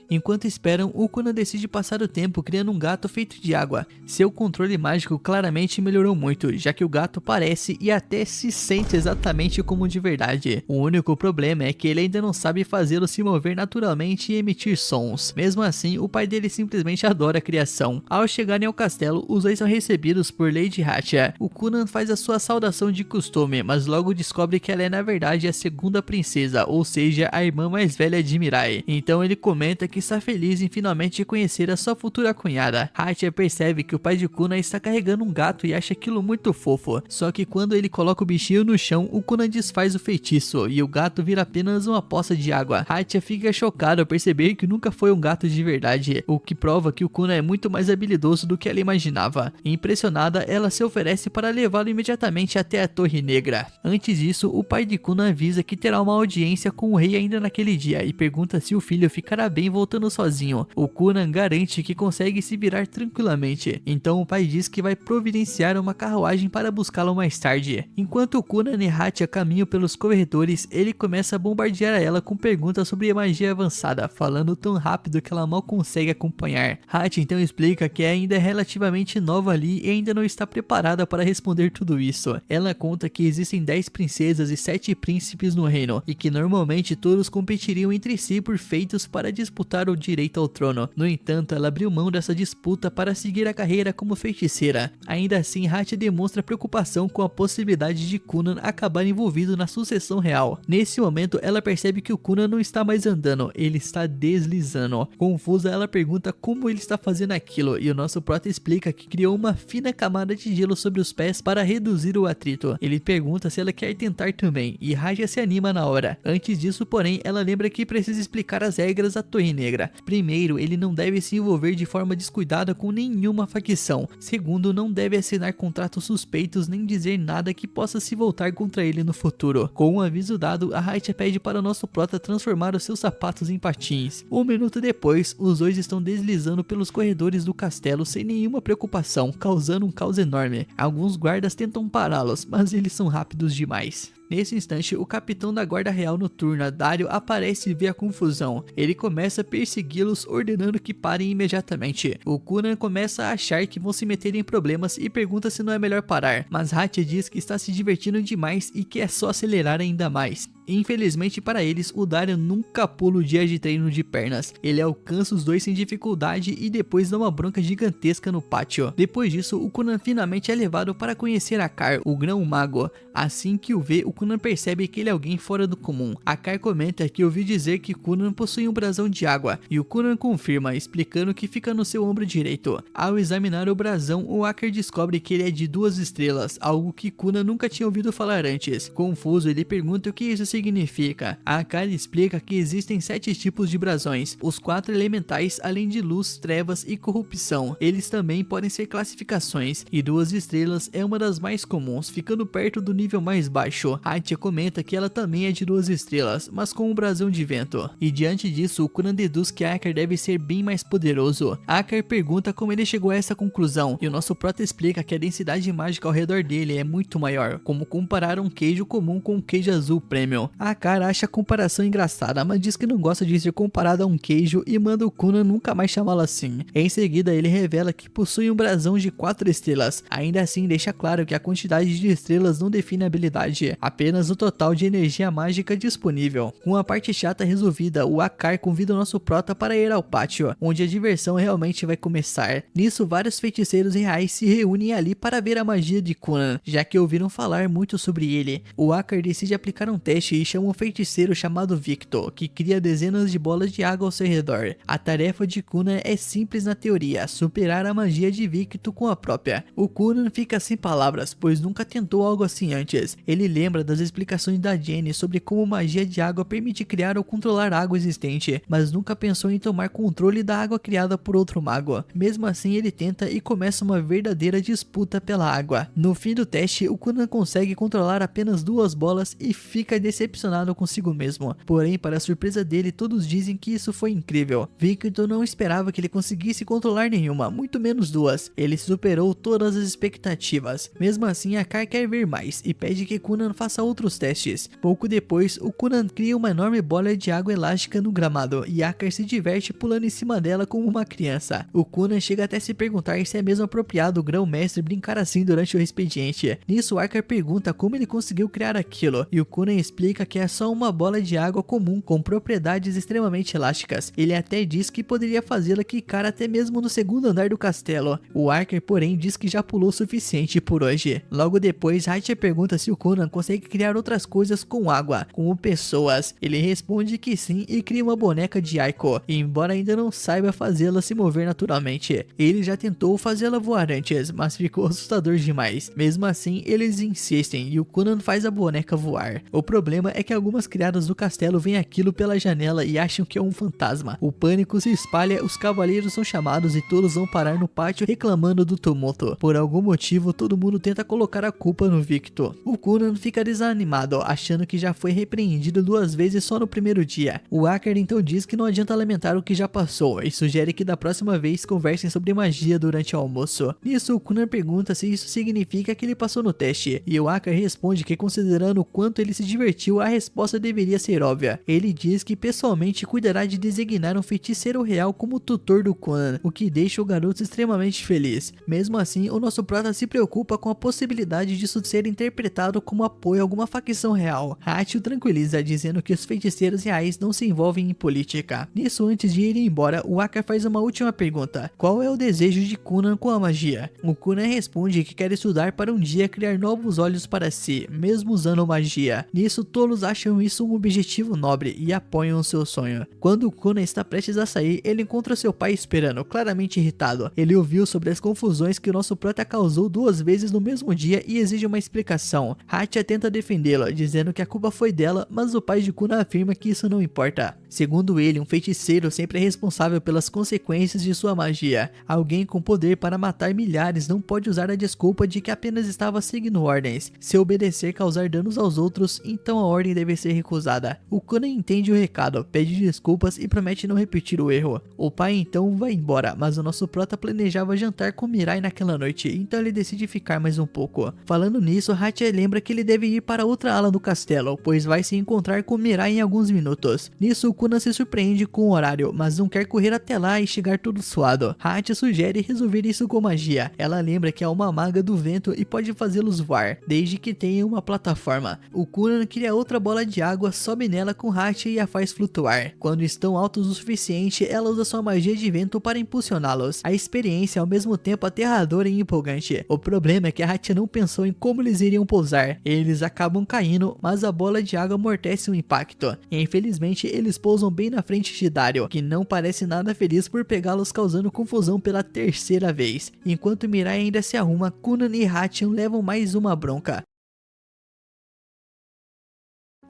Enquanto esperam, o Conan decide passar o tempo criando um gato feito de água. Seu controle mágico claramente melhorou muito, já que o gato parece e até se sente exatamente como de verdade. O único problema é que ele ainda não sabe fazê-lo se mover naturalmente e emitir sons. Mesmo assim, o pai dele simplesmente adora a criação. Ao chegarem ao castelo, os dois são recebidos por Lady Hatia. O Conan faz a sua saudação de costume, mas logo descobre que ela é na verdade a segunda princesa, ou seja, a irmã mais velha de Mirai. Então ele comenta que está feliz em finalmente conhecer a sua futura cunhada. Hatia percebe que o pai de Conan está carregando um gato e acha aquilo muito fofo. Só que quando ele coloca o bichinho no chão, o Conan desfaz o feitiço e o gato vira apenas uma poça de água. Hatia fica chocada ao perceber que nunca foi um gato de verdade, o que prova que o Conan é muito mais habilidoso do que ela imaginava. Impressionada, ela se oferece para levá-lo imediatamente até a Torre Negra. Antes disso, o pai de Conan avisa que terá uma audiência com o rei ainda naquele dia e pergunta se o filho ficará bem voltando sozinho. O Conan garante que consegue se virar tranquilamente, então o pai diz que vai providenciar uma carruagem para buscá-lo mais tarde. Enquanto o Conan e Hatia caminham pelos corredores, ele começa a bombardear ela com perguntas sobre magia avançada, falando tão rápido que ela mal consegue acompanhar. Hatia então explica que ainda é relativamente nova ali e ainda não está preparada para responder tudo isso. Ela conta que existem 10 princesas e 7 príncipes no reino, e que normalmente todos competiriam entre si por feitos para disputar o direito ao trono. No entanto, ela abriu mão dessa disputa para seguir a carreira como feiticeira. Ainda assim, Hatia demonstra preocupação com a possibilidade de Conan acabar envolvido na sucessão real. Nesse momento, ela percebe que o Conan não está mais andando, ele está deslizando. Confusa, ela pergunta como ele está fazendo aquilo, e o nosso prota explica que criou uma fina camada de gelo sobre os pés para reduzir o atrito. Ele pergunta se ela quer tentar também, e Hatia se anima na hora. Antes disso, porém, ela lembra que precisa explicar as regras à Torre Negra. Primeiro, ele não deve se envolver de forma descuidada com nenhuma facção. Segundo, não deve assinar contratos suspeitos nem dizer nada que possa se voltar contra ele no futuro. Com um aviso dado, a Hatia pede para o nosso prota transformar os seus sapatos em patins. Um minuto depois, os dois estão deslizando pelos corredores do castelo sem nenhuma preocupação, causando um caos enorme. Alguns guardas tentam pará-los, mas eles são rápidos demais. Nesse instante, o capitão da guarda real noturna, Dario, aparece e vê a confusão. Ele começa a persegui-los, ordenando que parem imediatamente. O Conan começa a achar que vão se meter em problemas e pergunta se não é melhor parar, mas Hatia diz que está se divertindo demais e que é só acelerar ainda mais. Infelizmente para eles, o Dario nunca pula o dia de treino de pernas. Ele alcança os dois sem dificuldade e depois dá uma bronca gigantesca no pátio. Depois disso, o Conan finalmente é levado para conhecer Akar, o grão-mago. Assim que o vê, o Conan percebe que ele é alguém fora do comum. Akar comenta que ouviu dizer que Conan possui um brasão de água, e o Conan confirma, explicando que fica no seu ombro direito. Ao examinar o brasão, o Akar descobre que ele é de 2 estrelas, algo que Conan nunca tinha ouvido falar antes. Confuso, ele pergunta o que isso significa. Akar explica que existem 7 tipos de brasões, os 4 elementais, além de luz, trevas e corrupção. Eles também podem ser classificações, e 2 estrelas é uma das mais comuns, ficando perto do nível mais baixo. Hatia comenta que ela também é de 2 estrelas, mas com um brasão de vento. E diante disso, o Conan deduz que Akar deve ser bem mais poderoso. Akar pergunta como ele chegou a essa conclusão, e o nosso prota explica que a densidade mágica ao redor dele é muito maior, como comparar um queijo comum com um queijo azul premium. castelo. A Akar acha a comparação engraçada, mas diz que não gosta de ser comparada a um queijo e manda o Conan nunca mais chamá-lo assim. Em seguida, ele revela que possui um brasão de 4 estrelas. Ainda assim, deixa claro que a quantidade de estrelas não define a habilidade, apenas o total de energia mágica disponível. Com a parte chata resolvida, o Akar convida o nosso prota para ir ao pátio, onde a diversão realmente vai começar. Nisso, vários feiticeiros reais se reúnem ali para ver a magia de Conan, já que ouviram falar muito sobre ele. O Akar decide aplicar um teste e chama um feiticeiro chamado Victor, que cria dezenas de bolas de água ao seu redor. A tarefa de Conan é simples na teoria, superar a magia de Victor com a própria. O Conan fica sem palavras, pois nunca tentou algo assim antes. Ele lembra das explicações da Jenny sobre como magia de água permite criar ou controlar água existente, mas nunca pensou em tomar controle da água criada por outro mago. Mesmo assim, ele tenta e começa uma verdadeira disputa pela água. No fim do teste, o Conan consegue controlar apenas 2 bolas e fica decepcionado consigo mesmo. Porém, para surpresa dele, todos dizem que isso foi incrível. Victor não esperava que ele conseguisse controlar nenhuma, muito menos 2. Ele superou todas as expectativas. Mesmo assim, Akar quer ver mais e pede que Conan faça outros testes. Pouco depois, o Conan cria uma enorme bola de água elástica no gramado e Akar se diverte pulando em cima dela como uma criança. O Conan chega até se perguntar se é mesmo apropriado o grão-mestre brincar assim durante o expediente. Nisso, Akar pergunta como ele conseguiu criar aquilo e o Conan explica que é só uma bola de água comum com propriedades extremamente elásticas. Ele até diz que poderia fazê-la quicar até mesmo no segundo andar do castelo. O Akar, porém, diz que já pulou o suficiente por hoje. Logo depois, Hatcher pergunta se o Conan consegue criar outras coisas com água, como pessoas. Ele responde que sim e cria uma boneca de Aiko, embora ainda não saiba fazê-la se mover naturalmente. Ele já tentou fazê-la voar antes, mas ficou assustador demais. Mesmo assim, eles insistem e o Conan faz a boneca voar. O problema é que algumas criadas do castelo veem aquilo pela janela e acham que é um fantasma. O pânico se espalha, os cavaleiros são chamados e todos vão parar no pátio reclamando do tumulto. Por algum motivo, todo mundo tenta colocar a culpa no Victor. O Conan fica desanimado, achando que já foi repreendido 2 vezes só no primeiro dia. O Akar então diz que não adianta lamentar o que já passou e sugere que da próxima vez conversem sobre magia durante o almoço. Nisso, o Conan pergunta se isso significa que ele passou no teste, e o Akar responde que, considerando o quanto ele se divertiu, a resposta deveria ser óbvia. Ele diz que pessoalmente cuidará de designar um feiticeiro real como tutor do Conan, o que deixa o garoto extremamente feliz. Mesmo assim, o nosso prota se preocupa com a possibilidade disso ser interpretado como apoio a alguma facção real. Hachi o tranquiliza, dizendo que os feiticeiros reais não se envolvem em política. Nisso, antes de ir embora, o Akar faz uma última pergunta: qual é o desejo de Conan com a magia? O Conan responde que quer estudar para um dia criar novos olhos para si, mesmo usando magia. Nisso, todos acham isso um objetivo nobre e apoiam o seu sonho. Quando o Conan está prestes a sair, ele encontra seu pai esperando, claramente irritado. Ele ouviu sobre as confusões que o nosso prota causou 2 vezes no mesmo dia e exige uma explicação. Hatya tenta defendê-la, dizendo que a culpa foi dela, mas o pai de Conan afirma que isso não importa. Segundo ele, um feiticeiro sempre é responsável pelas consequências de sua magia. Alguém com poder para matar milhares não pode usar a desculpa de que apenas estava seguindo ordens. Se obedecer causar danos aos outros, então a ordem deve ser recusada. O Conan entende o recado, pede desculpas e promete não repetir o erro. O pai então vai embora, mas o nosso prota planejava jantar com Mirai naquela noite, então ele decide ficar mais um pouco. Falando nisso, Hatya lembra que ele deve ir para outra ala do castelo, pois vai se encontrar com Mirai em alguns minutos. Nisso, o Conan se surpreende com o horário, mas não quer correr até lá e chegar todo suado. Hatya sugere resolver isso com magia. Ela lembra que é uma maga do vento e pode fazê-los voar, desde que tenha uma plataforma. O Conan cria outra bola de água, sobe nela com Hatya e a faz flutuar. Quando estão altos o suficiente, ela usa sua magia de vento para impulsioná-los. A experiência é ao mesmo tempo aterradora e empolgante. O problema é que a Hatya não pensou em como eles iriam pousar. Eles acabam caindo, mas a bola de água amortece o impacto. E infelizmente eles pousam bem na frente de Dario, que não parece nada feliz por pegá-los, causando confusão pela 3ª vez. Enquanto Mirai ainda se arruma, Conan e Hatya levam mais uma bronca.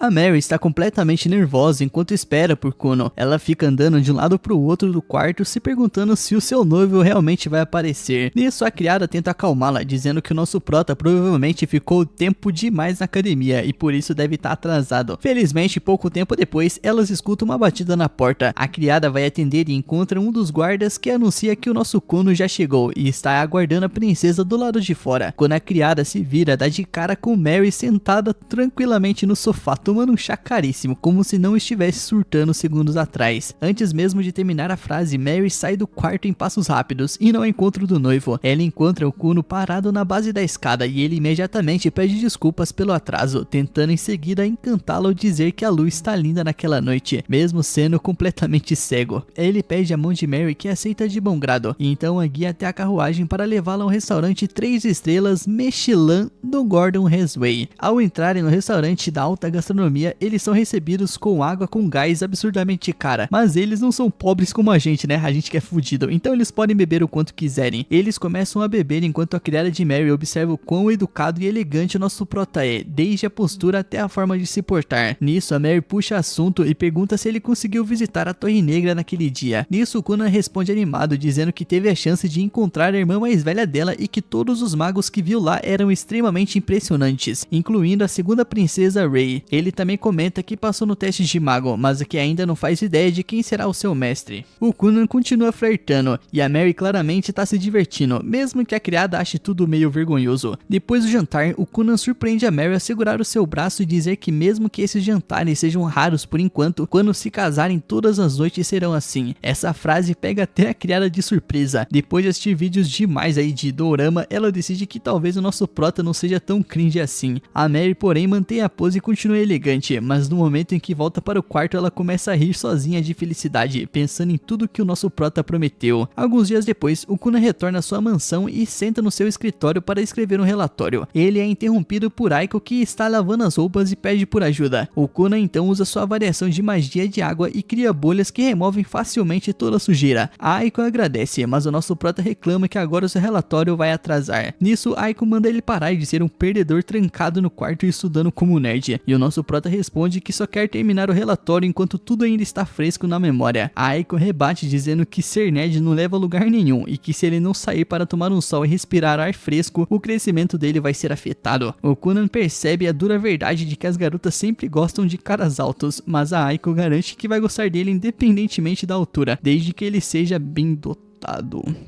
A Mary está completamente nervosa enquanto espera por Conan. Ela fica andando de um lado para o outro do quarto, se perguntando se o seu noivo realmente vai aparecer. Nisso, a criada tenta acalmá-la, dizendo que o nosso prota provavelmente ficou tempo demais na academia e por isso deve estar atrasado. Felizmente, pouco tempo depois, elas escutam uma batida na porta. A criada vai atender e encontra um dos guardas que anuncia que o nosso Conan já chegou e está aguardando a princesa do lado de fora. Quando a criada se vira, dá de cara com Mary sentada tranquilamente no sofá tomando um chá caríssimo, como se não estivesse surtando segundos atrás. Antes mesmo de terminar a frase, Mary sai do quarto em passos rápidos, e ao encontro do noivo. Ela encontra o Kuno parado na base da escada e ele imediatamente pede desculpas pelo atraso, tentando em seguida encantá-lo ao dizer que a lua está linda naquela noite, mesmo sendo completamente cego. Ele pede a mão de Mary, que aceita de bom grado, e então a guia até a carruagem para levá-la a um restaurante 3 estrelas Michelin do Gordon Raceway. Ao entrarem no restaurante da alta gastronomia, eles são recebidos com água com gás absurdamente cara, mas eles não são pobres como a gente, né? A gente que é fudido, então eles podem beber o quanto quiserem. Eles começam a beber enquanto a criada de Mary observa o quão educado e elegante o nosso prota é, desde a postura até a forma de se portar. Nisso, a Mary puxa assunto e pergunta se ele conseguiu visitar a Torre Negra naquele dia. Nisso, Conan responde animado, dizendo que teve a chance de encontrar a irmã mais velha dela e que todos os magos que viu lá eram extremamente impressionantes, incluindo a segunda princesa Rey. Ele também comenta que passou no teste de mago, mas que ainda não faz ideia de quem será o seu mestre. O Conan continua flertando e a Mary claramente está se divertindo, mesmo que a criada ache tudo meio vergonhoso. Depois do jantar, o Conan surpreende a Mary a segurar o seu braço e dizer que mesmo que esses jantares sejam raros por enquanto, quando se casarem todas as noites serão assim. Essa frase pega até a criada de surpresa. Depois de assistir vídeos demais aí de dorama, ela decide que talvez o nosso prota não seja tão cringe assim. A Mary, porém, mantém a pose e continua elegante, mas no momento em que volta para o quarto, ela começa a rir sozinha de felicidade, pensando em tudo que o nosso prota prometeu. Alguns dias depois, o Conan retorna à sua mansão e senta no seu escritório para escrever um relatório. Ele é interrompido por Aiko, que está lavando as roupas e pede por ajuda. O Conan então usa sua variação de magia de água e cria bolhas que removem facilmente toda a sujeira. A Aiko agradece, mas o nosso prota reclama que agora o seu relatório vai atrasar. Nisso, Aiko manda ele parar de ser um perdedor trancado no quarto e estudando como nerd. E o nosso prota responde que só quer terminar o relatório enquanto tudo ainda está fresco na memória. A Aiko rebate dizendo que ser nerd não leva a lugar nenhum e que se ele não sair para tomar um sol e respirar ar fresco, o crescimento dele vai ser afetado. O Conan percebe a dura verdade de que as garotas sempre gostam de caras altos, mas a Aiko garante que vai gostar dele independentemente da altura, desde que ele seja bem dotado.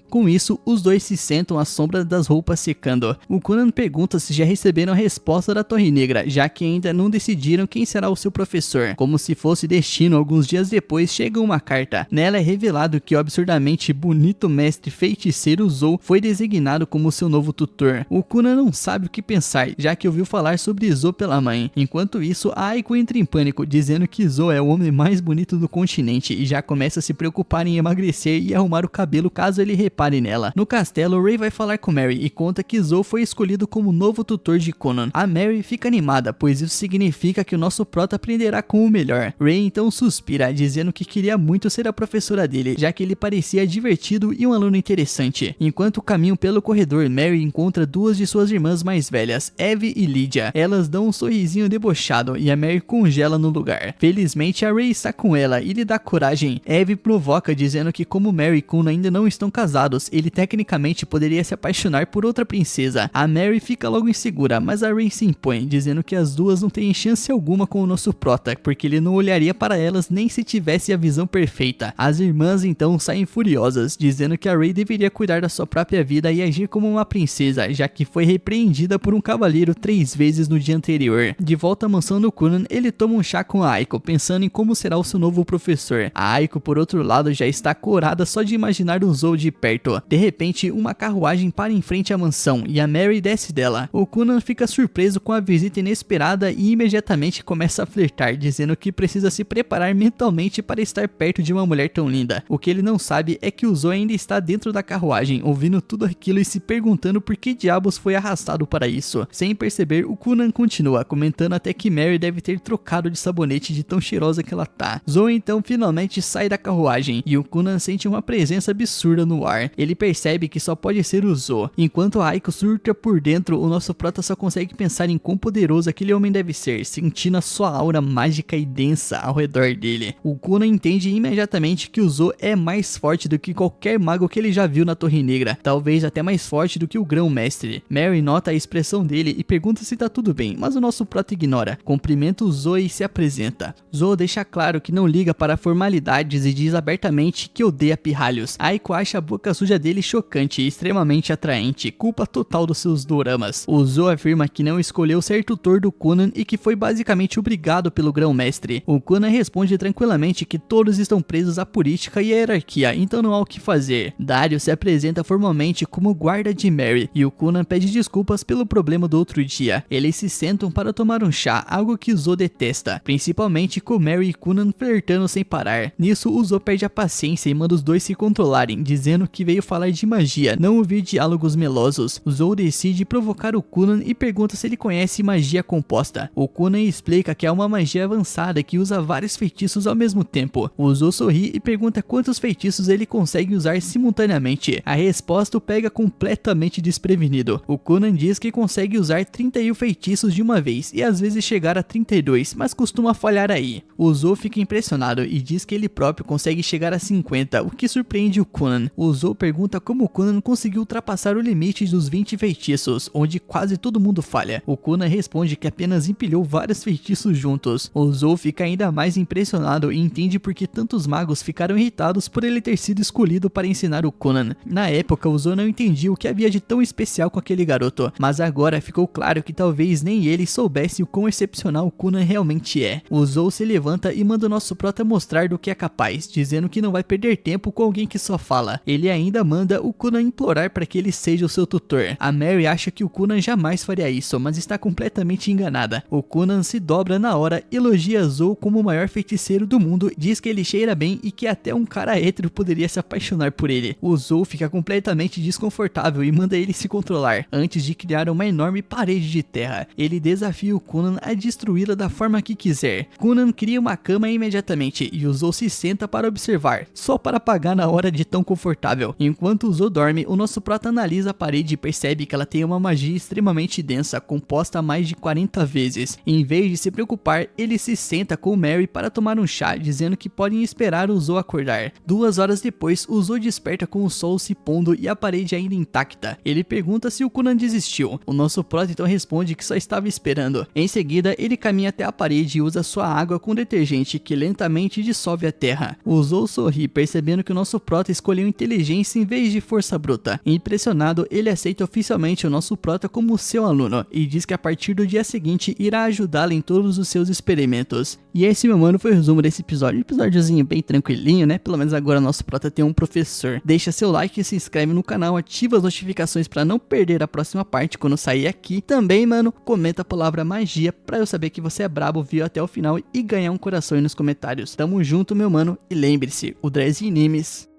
Com isso, os dois se sentam à sombra das roupas secando. O Conan pergunta se já receberam a resposta da Torre Negra, já que ainda não decidiram quem será o seu professor. Como se fosse destino, alguns dias depois chega uma carta. Nela é revelado que o absurdamente bonito mestre feiticeiro Zou foi designado como seu novo tutor. O Conan não sabe o que pensar, já que ouviu falar sobre Zou pela mãe. Enquanto isso, a Aiko entra em pânico, dizendo que Zou é o homem mais bonito do continente e já começa a se preocupar em emagrecer e arrumar o cabelo caso ele repare nela. No castelo, Rey vai falar com Mary e conta que Zou foi escolhido como novo tutor de Conan. A Mary fica animada, pois isso significa que o nosso prota aprenderá com o melhor. Rey então suspira, dizendo que queria muito ser a professora dele, já que ele parecia divertido e um aluno interessante. Enquanto caminham pelo corredor, Mary encontra duas de suas irmãs mais velhas, Evie e Lydia. Elas dão um sorrisinho debochado e a Mary congela no lugar. Felizmente, a Rey está com ela e lhe dá coragem. Evie provoca, dizendo que como Mary e Conan ainda não estão casados, ele tecnicamente poderia se apaixonar por outra princesa. A Mary fica logo insegura, mas a Rey se impõe, dizendo que as duas não têm chance alguma com o nosso prota, porque ele não olharia para elas nem se tivesse a visão perfeita. As irmãs então saem furiosas, dizendo que a Rey deveria cuidar da sua própria vida e agir como uma princesa, já que foi repreendida por um cavaleiro 3 vezes no dia anterior. De volta à mansão do Conan, ele toma um chá com a Aiko, pensando em como será o seu novo professor. A Aiko, por outro lado, já está corada só de imaginar o Zou de perto. De repente, uma carruagem para em frente à mansão e a Mary desce dela. O Conan fica surpreso com a visita inesperada e imediatamente começa a flertar, dizendo que precisa se preparar mentalmente para estar perto de uma mulher tão linda. O que ele não sabe é que o Zou ainda está dentro da carruagem, ouvindo tudo aquilo e se perguntando por que diabos foi arrastado para isso. Sem perceber, o Conan continua, comentando até que Mary deve ter trocado de sabonete de tão cheirosa que ela tá. Zou então finalmente sai da carruagem e o Conan sente uma presença absurda no ar. Ele percebe que só pode ser o Zou. Enquanto a Aiko surta por dentro, o nosso prota só consegue pensar em quão poderoso aquele homem deve ser, sentindo a sua aura mágica e densa ao redor dele. O Conan entende imediatamente que o Zou é mais forte do que qualquer mago que ele já viu na Torre Negra, talvez até mais forte do que o Grão-Mestre. Mary nota a expressão dele e pergunta se tá tudo bem, mas o nosso prota ignora. Cumprimenta o Zou e se apresenta. Zou deixa claro que não liga para formalidades e diz abertamente que odeia pirralhos. Aiko Saiko acha a boca suja dele chocante e extremamente atraente, culpa total dos seus doramas. O Zou afirma que não escolheu ser tutor do Conan e que foi basicamente obrigado pelo grão-mestre. O Conan responde tranquilamente que todos estão presos à política e à hierarquia, então não há o que fazer. Dario se apresenta formalmente como guarda de Mary e o Conan pede desculpas pelo problema do outro dia. Eles se sentam para tomar um chá, algo que o Zou detesta, principalmente com Mary e Conan flertando sem parar. Nisso, o Zou perde a paciência e manda os dois se controlarem, dizendo que veio falar de magia, não ouvir diálogos melosos. O Zou decide provocar o Conan e pergunta se ele conhece magia composta. O Conan explica que é uma magia avançada que usa vários feitiços ao mesmo tempo. O Zou sorri e pergunta quantos feitiços ele consegue usar simultaneamente. A resposta o pega completamente desprevenido. O Conan diz que consegue usar 31 feitiços de uma vez e às vezes chegar a 32, mas costuma falhar aí. O Zou fica impressionado e diz que ele próprio consegue chegar a 50, o que surpreende o Conan. O Zou pergunta como o Conan conseguiu ultrapassar o limite dos 20 feitiços, onde quase todo mundo falha. O Conan responde que apenas empilhou vários feitiços juntos. O Zou fica ainda mais impressionado e entende por que tantos magos ficaram irritados por ele ter sido escolhido para ensinar o Conan. Na época, o Zou não entendia o que havia de tão especial com aquele garoto, mas agora ficou claro que talvez nem ele soubesse o quão excepcional o Conan realmente é. O Zou se levanta e manda o nosso prota mostrar do que é capaz, dizendo que não vai perder tempo com alguém que só fala. Ele ainda manda o Conan implorar para que ele seja o seu tutor. A Mary acha que o Conan jamais faria isso, mas está completamente enganada. O Conan se dobra na hora, elogia Zou como o maior feiticeiro do mundo, diz que ele cheira bem e que até um cara hétero poderia se apaixonar por ele. O Zou fica completamente desconfortável e manda ele se controlar, antes de criar uma enorme parede de terra. Ele desafia o Conan a destruí-la da forma que quiser. Conan cria uma cama imediatamente e o Zou se senta para observar, só para apagar na hora de tão confortável. Enquanto o Zou dorme, o nosso prota analisa a parede e percebe que ela tem uma magia extremamente densa, composta mais de 40 vezes. Em vez de se preocupar, ele se senta com Mary para tomar um chá, dizendo que podem esperar o Zou acordar. 2 horas depois, o Zou desperta com o sol se pondo e a parede ainda intacta. Ele pergunta se o Conan desistiu. O nosso prota então responde que só estava esperando. Em seguida, ele caminha até a parede e usa sua água com detergente que lentamente dissolve a terra. O Zou sorri, percebendo que o nosso prota escolheu inteligência em vez de força bruta. Impressionado, ele aceita oficialmente o nosso prota como seu aluno e diz que a partir do dia seguinte irá ajudá-lo em todos os seus experimentos. E esse, meu mano, foi o resumo desse episódio. Episódiozinho bem tranquilinho, né? Pelo menos agora nosso prota tem um professor. Deixa seu like, se inscreve no canal, ativa as notificações para não perder a próxima parte quando sair aqui. Também, mano, comenta a palavra magia pra eu saber que você é brabo, viu até o final e ganhar um coração aí nos comentários. Tamo junto, meu mano, e lembre-se, o Dress Inimes